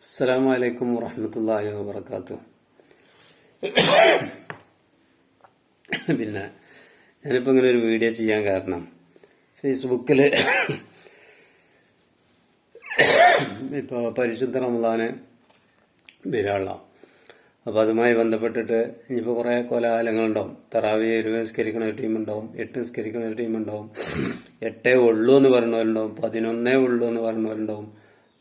അസ്സലാമു അലൈക്കും വറഹ്മത്തുള്ളാഹി വബറകാതുഹു. പിന്നെ ഞാനിപ്പോൾ ഇങ്ങനെ ഒരു വീഡിയോ ചെയ്യാൻ കാരണം ഫേസ്ബുക്കിൽ ഇപ്പോൾ പരിശുദ്ധ റമദാന് വരാനുള്ള, അപ്പോൾ അതുമായി ബന്ധപ്പെട്ടിട്ട് ഇനിയിപ്പോൾ കുറേ കോലാഹലങ്ങളുണ്ടാവും. തറാവിയെ 20 നിസ്കരിക്കുന്ന ഒരു ടീമുണ്ടാവും, 8 നിസ്കരിക്കുന്ന ഒരു ടീമുണ്ടാവും, 8 ഉള്ളൂ എന്ന് പറയുന്നവരുണ്ടാവും, 11 ഉള്ളൂ എന്ന് പറയുന്നവരുണ്ടാവും.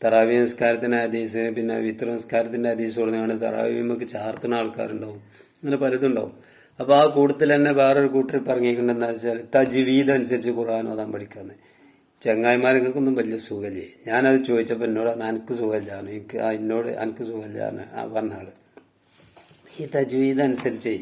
തറാവി നിസ്കാരത്തിൻ്റെ ഹദീസ്, പിന്നെ വിത്ര നിസ്കാരത്തിൻ്റെ ഹദീസ് കൊടുത്താണ് തറാവിമക്ക് ചാർത്തുന്ന ആൾക്കാരുണ്ടാവും. അങ്ങനെ പലതും ഉണ്ടാവും. അപ്പോൾ ആ കൂട്ടത്തിൽ തന്നെ വേറൊരു കൂട്ടർ പറഞ്ഞിട്ടുണ്ടെന്ന് വെച്ചാൽ തജ്വീദ് അനുസരിച്ച് ഖുർആൻ ഓതാൻ പഠിക്കാന്ന്. ചങ്ങായിമാർക്കൊന്നും വലിയ സുഖമില്ലേ. ഞാനത് ചോദിച്ചപ്പോൾ എന്നോട് എനിക്ക് സുഖമില്ല, എനിക്ക് സുഖമില്ല പറഞ്ഞ ആള്. ഈ തജ്വീദ് അനുസരിച്ച്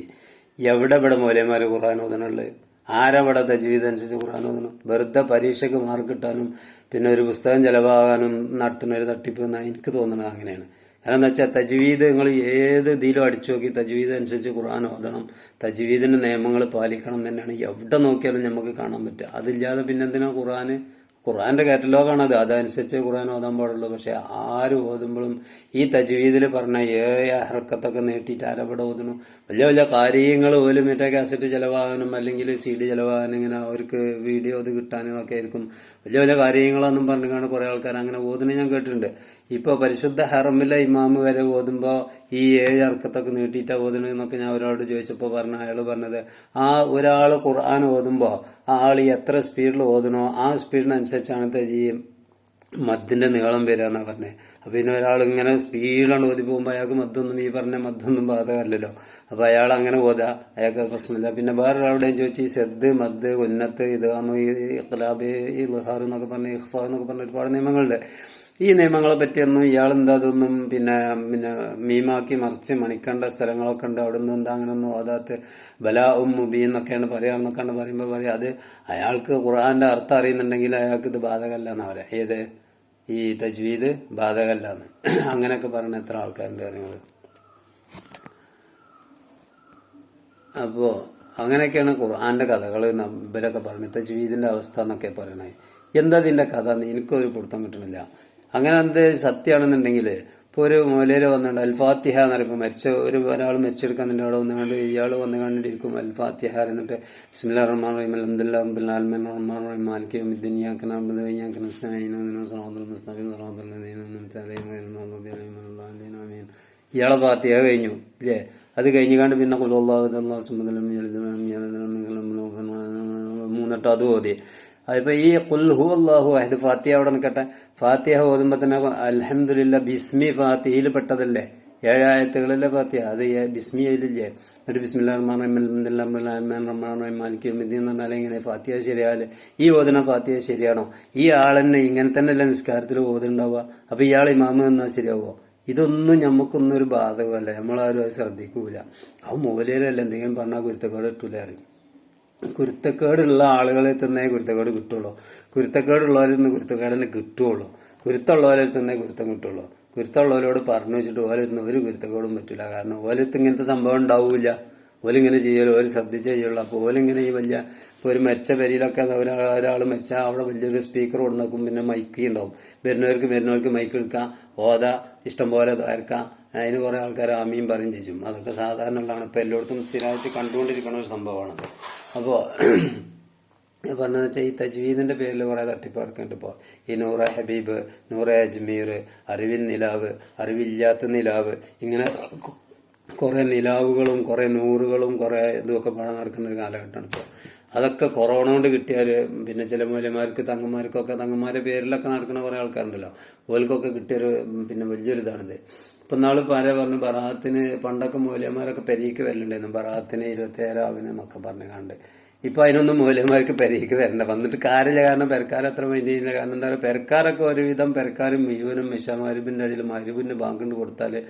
എവിടെ മൗലവിമാർ ഖുർആൻ ഓതണുള്ളത്? ആരവിടെ തജ്വീദ് അനുസരിച്ച് ഖുർആൻ ഓതണം? വെറുതെ പരീക്ഷയ്ക്ക് മാർക്ക് കിട്ടാനും പിന്നെ ഒരു പുസ്തകം ചെലവാകാനും നടത്തുന്ന ഒരു തട്ടിപ്പ് എന്നാണ് എനിക്ക് തോന്നുന്നത്. അങ്ങനെയാണ്. കാരണം എന്താ വെച്ചാൽ തജ്വീദ് നിങ്ങൾ ഏത് ഇതിലും അടിച്ചു നോക്കി തജ്വീദ് അനുസരിച്ച് ഖുർആൻ ഓതണം, തജ്വീദിന്റെ നിയമങ്ങൾ പാലിക്കണം തന്നെയാണ് എവിടെ നോക്കിയാലും നമുക്ക് കാണാൻ പറ്റുക. അതില്ലാതെ പിന്നെ എന്തിനാ ഖുർആന്റെ കാറ്റലോഗാണ് അത്. അതനുസരിച്ച് ഖുർആൻ ഓതാൻ പാടുള്ളൂ. പക്ഷെ ആര് ഓതുമ്പോഴും ഈ തജ്വീദിൽ പറഞ്ഞ ഹർക്കത്തൊക്കെ നീട്ടിയിട്ട് ആരവിടെ ഓതണം? വലിയ വലിയ കാര്യങ്ങൾ പോലും മറ്റേ കാസറ്റ് ചെലവാകാനും അല്ലെങ്കിൽ CD ചെലവാകാനും ഇങ്ങനെ അവർക്ക് വീഡിയോ ഇത് കിട്ടാനും ഒക്കെ ആയിരിക്കും വലിയ വലിയ കാര്യങ്ങളെന്നും പറഞ്ഞുകൊണ്ട് കുറെ ആൾക്കാർ അങ്ങനെ ഓതുന്നത് ഞാൻ കേട്ടിട്ടുണ്ട്. ഇപ്പൊ പരിശുദ്ധ ഹറമിലെ ഇമാമ് വരെ ഓതുമ്പോ ഈ 7 ഹർക്കത്തൊക്കെ നീട്ടിയിട്ടാ ഓതുന്നതെന്നൊക്കെ ഞാൻ ഒരാളോട് ചോദിച്ചപ്പോൾ അയാള് പറഞ്ഞത് ആ ഒരാൾ ഖുർആൻ ഓതുമ്പോ ആ ആൾ എത്ര സ്പീഡിൽ ഓതണോ ആ സ്പീഡിനനുസരിച്ചാണ് ഈ മദ്ദിന്റെ നീളം വരിക എന്നാ പറഞ്ഞത്. അപ്പൊ പിന്നെ ഒരാൾ ഇങ്ങനെ സ്പീഡിലാണ് ഓതി പോകുമ്പോൾ അയാൾക്ക് ഈ പറഞ്ഞ മദ്ദൊന്നും ബാധകമല്ലല്ലോ. അപ്പൊ അയാൾ അങ്ങനെ ഓതാ, അയാൾക്ക് പ്രശ്നമില്ല. പിന്നെ വേറൊരാളുടെയും ചോദിച്ചു ഈ സെദ്, മദ്, ഉന്നത്ത്, ഇതാണോ ഈ ഇഖ്ലാബ്, ഈ ലുഹാർ എന്നൊക്കെ പറഞ്ഞ ഇഖ്ഫ എന്നൊക്കെ പറഞ്ഞ ഒരുപാട് നിയമങ്ങളുണ്ട്. ഈ നിയമങ്ങളെ പറ്റിയൊന്നും ഇയാളെന്താ അതൊന്നും പിന്നെ മീമാക്കി മറിച്ച് മണിക്കേണ്ട സ്ഥലങ്ങളൊക്കെ ഉണ്ട്, അവിടെ നിന്ന് എന്താ അങ്ങനെയൊന്നും ഓതാത്ത് ബലാഉം മുബീൻ എന്നൊക്കെയാണ് പറയാന്നൊക്കെയാണ് പറയുമ്പോൾ പറയാം അത് അയാൾക്ക് ഖുർആന്റെ അർത്ഥം അറിയുന്നുണ്ടെങ്കിൽ അയാൾക്ക് ഇത് ബാധകമല്ല എന്നാ പറയാം. ഏത് ഈ തജ്വീദ് ബാധകമല്ല എന്ന് അങ്ങനെയൊക്കെ പറയുന്ന എത്ര ആൾക്കാരുണ്ട് കാര്യങ്ങൾ. അപ്പോ അങ്ങനെയൊക്കെയാണ് ഖുർആന്റെ കഥകൾ ഇവരൊക്കെ പറയുന്നത്. തജ്വീദിന്റെ അവസ്ഥ എന്നൊക്കെ പറയണേ. എന്താ ഇതിന്റെ കഥ എന്ന് എനിക്കൊരു പിടുത്തം കിട്ടണില്ല. അങ്ങനെ എന്ത് സത്യമാണെന്നുണ്ടെങ്കിൽ ഇപ്പോൾ ഒരു മൂലയിൽ വന്നിട്ടുണ്ട് അൽഫാത്തിഹ എന്ന് പറയുമ്പോൾ ഒരാൾ മരിച്ചെടുക്കാന്നിട്ട് അവിടെ വന്നുകൊണ്ട് ഇയാൾ വന്നു കണ്ടിരിക്കും അൽഫാത്തിഹ എന്നിട്ട് ബിസ്മില്ലാഹിർ റഹ്മാനിർ റഹീം അൽഹംദുലില്ലാഹി റബ്ബിൽ ആലമീൻ റഹ്മാനിർ റഹീം മാലികി യൗമിദ്ദീൻ ഇയ്യാക നഅ്ബുദു വഇയ്യാക നസ്തഈൻ ഇഹ്ദിനസ് സിറാത്തൽ മുസ്തഖീം സിറാത്തൽ ലദീന അൻഅംത അലൈഹിം ഗൈറിൽ മഗ്ദൂബി അലൈഹിം വലദ്ദാലിൻ ആമീൻ. ഇയാളെ ഫാത്തിഹ കഴിഞ്ഞു ഇല്ലേ? അത് കഴിഞ്ഞാണ്ട് പിന്നെ ഖുൽ ഹുവല്ലാഹു അഹദ് അല്ലാഹു സമദ് ലം യലിദ് വലം യൂലദ് വലം യകുൽ ലഹു മൂന്നിട്ട് അത് ഓതി. അതിപ്പോ ഈ ഖുൽ ഹുവല്ലാഹു അഹദ് ഫാത്തിഹ അവിടെ നിൽക്കട്ടെ. ഫാത്തിഹ ഓതുമ്പോ തന്നെ അൽഹംദുലില്ലാ ബിസ്മി ഫാത്തിഹയിൽ പെട്ടതല്ലേ? 7 ആയത്തുകളിലെ ഫാത്തിഹ അത് ബിസ്മി അതിലില്ലേ? എന്നിട്ട് ബിസ്മില്ലാഹിർ റഹ്മാനിർ റഹീം അൽഹംദുലില്ലാഹി റബ്ബിൽ ആലമീൻ റഹ്മാനിർ റഹീം മാലികി യൗമിദ്ദീൻ എന്ന് പറഞ്ഞാൽ ഇങ്ങനെ ഫാത്തിഹ ശരിയാല് ഈ ഓതുന്ന ഫാത്തിഹ ശരിയാണോ? ഈ ആളെന്നെ ഇങ്ങനെ തന്നെയല്ലേ നിസ്കാരത്തിൽ ഓതുണ്ടാവുക? അപ്പൊ ഇയാൾ ഇമാമ് എന്നാൽ ശരിയാവോ? ഇതൊന്നും നമുക്കൊന്നും ഒരു ബാധകമല്ല. നമ്മളാരും അത് ശ്രദ്ധിക്കൂല. ആ മൂലയിലല്ല എന്തെങ്കിലും പറഞ്ഞാൽ കുരുത്തക്കേട് ഇട്ടൂല അറിയും. കുരുത്തക്കേടുള്ള ആളുകളെ തന്നെ കുരുത്തക്കേട് കിട്ടുള്ളൂ. കുരുത്തക്കേടുള്ളവരിൽ നിന്ന് കുരുത്തക്കേടിനെ കിട്ടുള്ളൂ. കുരുത്തുള്ളവരിൽ തന്നെ കുരുത്തം കിട്ടുള്ളൂ. കുരുത്തുള്ളവരോട് പറഞ്ഞു വെച്ചിട്ട് ഓലിരുന്ന് ഒരു കുരുത്തക്കേടും പറ്റില്ല. കാരണം ഓലത്ത് ഇങ്ങനത്തെ സംഭവം ഉണ്ടാവില്ല. ഓലിങ്ങനെ ചെയ്യലോ, ഓല് ശ്രദ്ധിച്ചേ ചെയ്യുള്ളൂ. അപ്പോൾ ഓലിങ്ങനെ ഈ വലിയ ഇപ്പോൾ ഒരു മരിച്ച പെരിയിലൊക്കെ ഒരാൾ മരിച്ചാൽ അവിടെ വലിയൊരു സ്പീക്കർ കൊണ്ട് നോക്കും, പിന്നെ മൈക്ക് ഉണ്ടാവും. വരുന്നവർക്ക് മൈക്ക് എടുക്കാം, ഓതാ ഇഷ്ടംപോലെ ദ്വാരക്കാം. അതിന് കുറെ ആൾക്കാർ ആമീൻ പറയും ചെയ്യും. അതൊക്കെ സാധാരണ ഉള്ളതാണ്. ഇപ്പം എല്ലായിടത്തും സ്ഥിരമായിട്ട് കണ്ടുകൊണ്ടിരിക്കുന്ന ഒരു സംഭവമാണത്. അപ്പോൾ പറഞ്ഞതെന്ന് വെച്ചാൽ ഈ തജ്വീദിന്റെ പേരിൽ കുറെ തട്ടിപ്പടക്കുന്നുണ്ട്. ഇപ്പോൾ ഈ നൂറെ ഹബീബ്, നൂറെ അജ്മീർ, അറിവിൻ നിലാവ്, അറിവില്ലാത്ത നിലാവ്, ഇങ്ങനെ കുറെ നിലാവുകളും കുറെ നൂറുകളും കുറെ ഇതൊക്കെ പാടാൻ നടക്കുന്ന ഒരു കാലഘട്ടമാണ് ഇപ്പോൾ. അതൊക്കെ കൊറോണ കൊണ്ട് കിട്ടിയാല് പിന്നെ ചില മൂലന്മാർക്ക് തങ്ങന്മാരുടെ പേരിലൊക്കെ നടക്കുന്ന കുറെ ആൾക്കാരുണ്ടല്ലോ, ഓൽക്കൊക്കെ കിട്ടിയൊരു പിന്നെ വലിയൊരു ഇതാണിത്. ഇപ്പൊ നാള് പറഞ്ഞു ബറാത്തിന് പണ്ടൊക്കെ മൂലന്മാരൊക്കെ പെരീക്ക് വരലുണ്ടായിരുന്നു. ബറാത്തിന് 27 എന്നൊക്കെ പറഞ്ഞു കണ്ട്. ഇപ്പൊ അതിനൊന്നും മൂലന്മാർക്ക് പെരീക്ക് വരണ്ട, വന്നിട്ട് കാര്യമില്ല. കാരണം പെരക്കാരത്ര മൈൻഡ് ചെയ്യുന്നില്ല. കാരണം എന്താ പറയുക, പെരക്കാരൊക്കെ ഒരുവിധം പെരക്കാരും മുഴുവനും മിഷമാരിബിന്റെ അടിയിൽ മരുവിന്റെ ബാങ്കിണ്ട് കൊടുത്താല്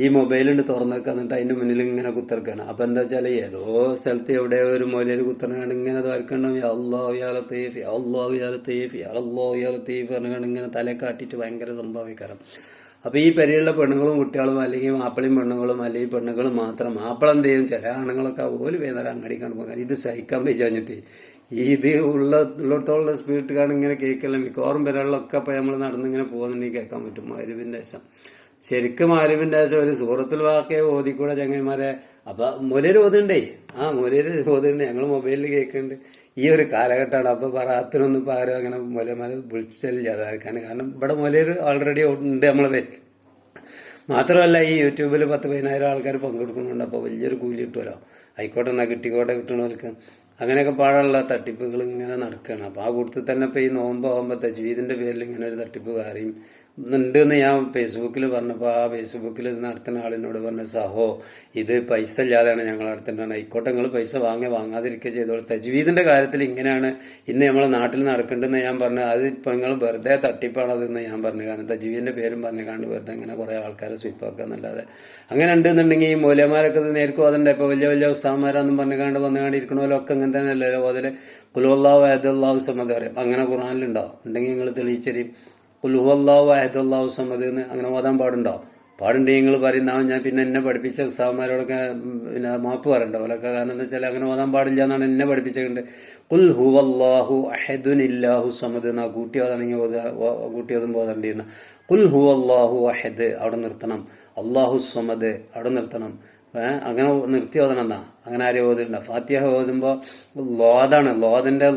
ഈ മൊബൈലുണ്ട് തുറന്നൊക്കെ എന്നിട്ട് അതിന്റെ മുന്നിൽ ഇങ്ങനെ കുത്തിറക്കാണ്. അപ്പൊ എന്താ വെച്ചാല് ഏതോ സ്ഥലത്ത് എവിടെയോ ഒരു മൂലയിൽ കുത്തിറങ്ങാണ്ട് ഇങ്ങനെ ദ്വാരക്കണ്ടാവും അള്ളാഹു യാ ലത്തീഫ് അള്ളാഹു യാ ലത്തീഫ് അള്ളാഹു യാ ലത്തീഫ് പറഞ്ഞാണ്ട് ഇങ്ങനെ തല കാട്ടിട്ട് ഭയങ്കര സംഭവിക്കാരം. അപ്പൊ ഈ പെരിയുള്ള പെണ്ണുങ്ങളും കുട്ടികളും അല്ലെങ്കിൽ മാപ്പിളയും പെണ്ണുങ്ങളും അല്ലെങ്കിൽ പെണ്ണുങ്ങളും മാത്രം മാപ്പിള എന്ത് ചെയ്യും? ചില ആണുങ്ങളൊക്കെ ഓല് വേദന അങ്ങടിക്കാണ്ട് പോകാൻ ഇത് സഹിക്കാൻ വെച്ചിട്ട് ഇത് ഉള്ളിടത്തോളം സ്പീഡ് കാണും ഇങ്ങനെ കേൾക്കല്ല. മിക്കവാറും പേരുകളിലൊക്കെ ഇപ്പൊ നമ്മൾ നടന്നിങ്ങനെ പോകുന്നുണ്ടെങ്കിൽ കേൾക്കാൻ പറ്റും മഗ്‌രിബിന്റെ ശേഷം. ശരിക്കും മഗ്‌രിബിന്റെ ശേഷം ഒരു സൂറത്തുൽ വാഖിയ ഓതിക്കൂടെ ചങ്ങന്മാരെ? അപ്പൊ മൊലര് ഓതുണ്ടേ, മൊലര് ഓതുണ്ട്, ഞങ്ങൾ മൊബൈലിൽ കേൾക്കുന്നുണ്ട്. ഈ ഒരു കാലഘട്ടമാണ്. അപ്പൊ ബറാത്തിനൊന്നും ഇപ്പൊ ആരും അങ്ങനെ മൊലമാരെ വിളിച്ചില്ല അതായിരിക്കാൻ. കാരണം ഇവിടെ മൊലര് ഓൾറെഡി ഉണ്ട് നമ്മളെ പേര്. മാത്രമല്ല ഈ യൂട്യൂബിൽ 10-15 ആൾക്കാർ പങ്കെടുക്കുന്നുണ്ട്. അപ്പോൾ വലിയൊരു കൂലി കിട്ടുമല്ലോ. ആയിക്കോട്ടെ എന്നാ കിട്ടിക്കോട്ടെ കിട്ടണവർക്ക്. അങ്ങനെയൊക്കെ പാടുള്ള തട്ടിപ്പുകൾ ഇങ്ങനെ നടക്കുകയാണ്. അപ്പോൾ ആ കൂട്ടത്തിൽ തന്നെ ഇപ്പോൾ ഈ നോമ്പാകുമ്പോൾ തജ്വീദിന്റെ പേരിൽ ഇങ്ങനെ ഒരു തട്ടിപ്പ് വേറെയും ഉണ്ടെന്ന് ഞാൻ ഫേസ്ബുക്കിൽ പറഞ്ഞപ്പോൾ ആ ഫേസ്ബുക്കിൽ ഇത് നടത്തുന്ന ആളിനോട് പറഞ്ഞ സഹോ ഇത് പൈസ ഇല്ലാതെയാണ് ഞങ്ങൾ നടത്തേണ്ടത്. ആയിക്കോട്ടെ നിങ്ങൾ പൈസ വാങ്ങാതിരിക്കുക ചെയ്തോളൂ. തജ്വീദിന്റെ കാര്യത്തിൽ ഇങ്ങനെയാണ് ഇന്ന് നമ്മളെ നാട്ടിൽ നടക്കേണ്ടതെന്ന് ഞാൻ പറഞ്ഞു. അത് ഇപ്പം നിങ്ങൾ വെറുതെ തട്ടിപ്പാണതെന്ന് ഞാൻ പറഞ്ഞു. കാരണം തജ്വീദിന്റെ പേരും പറഞ്ഞുകൊണ്ട് വെറുതെ ഇങ്ങനെ കുറേ ആൾക്കാരെ സ്വീപ്പാക്കുക എന്നല്ലാതെ അങ്ങനെ ഉണ്ടെന്നുണ്ടെങ്കിൽ ഈ മൂല്യമാരൊക്കെ നേർക്കും അതിൻ്റെ ഇപ്പോൾ വലിയ വലിയ ഉസ്താമാരാന്നും പറഞ്ഞുകൊണ്ട് വന്നുകൊണ്ടിരിക്കണമല്ലോ അങ്ങനെ തന്നെ അല്ലല്ലോ. അതിൽ കുലുവല്ലാഹു അഹദല്ലാഹു സമദ് പറയും. അങ്ങനെ ഖുർആനിലുണ്ടോ? ഉണ്ടെങ്കിൽ നിങ്ങൾ തെളിയിച്ചരും. കുലുവല്ലാഹു അഹദല്ലാഹു സമദ് എന്ന് അങ്ങനെ ഓതാൻ പാടുണ്ടോ? പാടുണ്ടെങ്കിൽ നിങ്ങൾ പറയുന്ന ഞാൻ പിന്നെ എന്നെ പഠിപ്പിച്ച ഉസ്താമാരോടൊക്കെ പിന്നെ മാപ്പ് പറയണ്ട അവരൊക്കെ. കാരണം എന്താ വെച്ചാൽ അങ്ങനെ ഓതാൻ പാടില്ല എന്നാണ് എന്നെ പഠിപ്പിച്ചിട്ടുണ്ട്. കുൽ ഹുവല്ലാഹു അഹദുൻ ഇല്ലാഹു സമദ് എന്നാ കൂട്ടി ഓതാണെങ്കിൽ കൂട്ടി ഓതുമ്പോൾ ഓതേണ്ടിയിരുന്ന കുൽ ഹുവല്ലാഹു അഹദ് അവിടെ നിർത്തണം. അള്ളാഹു സമദ് അവിടെ നിർത്തണം. അങ്ങനെ നിർത്തി ഓതണം എന്നാ. അങ്ങനെ ആരെയും ഓതിണ്ട. ഫാത്തിഹ ഓതുമ്പോൾ ലോദാണ്. ലോദിന്റെ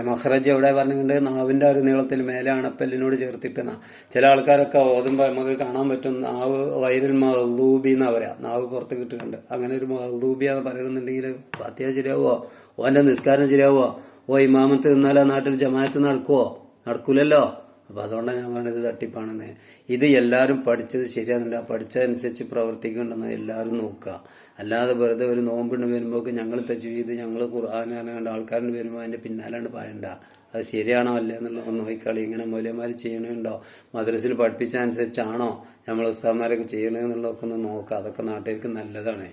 മഖ്റജ് എവിടെ പറഞ്ഞിട്ടുണ്ട്? നാവിന്റെ ഒരു നീളത്തിൽ മേലെ അണപ്പല്ലിനോട് ചേർത്തിട്ടെന്നാ. ചില ആൾക്കാരൊക്കെ ഓതുമ്പോൾ നമുക്ക് കാണാൻ പറ്റും നാവ് വൈരൽ മഹ്ലൂബി എന്നാ പറയാ. നാവ് പുറത്ത് കിട്ടുന്നുണ്ട്. അങ്ങനെ ഒരു മഹ്ലൂബിയാന്ന് പറയുന്നുണ്ടെങ്കിൽ ഫാത്തിഹ ശരിയാവുമോ? ഓന്റെ നിസ്കാരം ശരിയാവുമോ? ഇമാമത്ത് നിന്നാലോ നാട്ടിൽ ജമാഅത്ത് നടക്കുവോ? നടക്കൂലല്ലോ. അപ്പൊ അതുകൊണ്ടാണ് ഞാൻ പറഞ്ഞത് തട്ടിപ്പാണെന്ന്. ഇത് എല്ലാവരും പഠിച്ചത് ശരിയാകുന്നില്ല. പഠിച്ചതനുസരിച്ച് പ്രവർത്തിക്കുന്നുണ്ടെന്ന് എല്ലാവരും നോക്കുക. അല്ലാതെ വെറുതെ ഒരു നോമ്പിന് വരുമ്പോൾ ഞങ്ങൾ തജ്വീദ് ഞങ്ങൾ ഖുർആൻ കണ്ട ആൾക്കാരിന് വരുമ്പോൾ അതിന്റെ പിന്നാലാണ്ട് പായണ്ട. അത് ശരിയാണോ അല്ലേ എന്നുള്ളത് നോക്കിക്കളി. ഇങ്ങനെ മൗലവിമാർ ചെയ്യണുണ്ടോ? മദ്രസയിൽ പഠിപ്പിച്ച അനുസരിച്ചാണോ നമ്മൾ ഉസ്താദന്മാരൊക്കെ ചെയ്യണമെന്നുള്ളതൊക്കെ ഒന്ന് നോക്കുക. അതൊക്കെ നാട്ടുകാർക്ക് നല്ലതാണ്.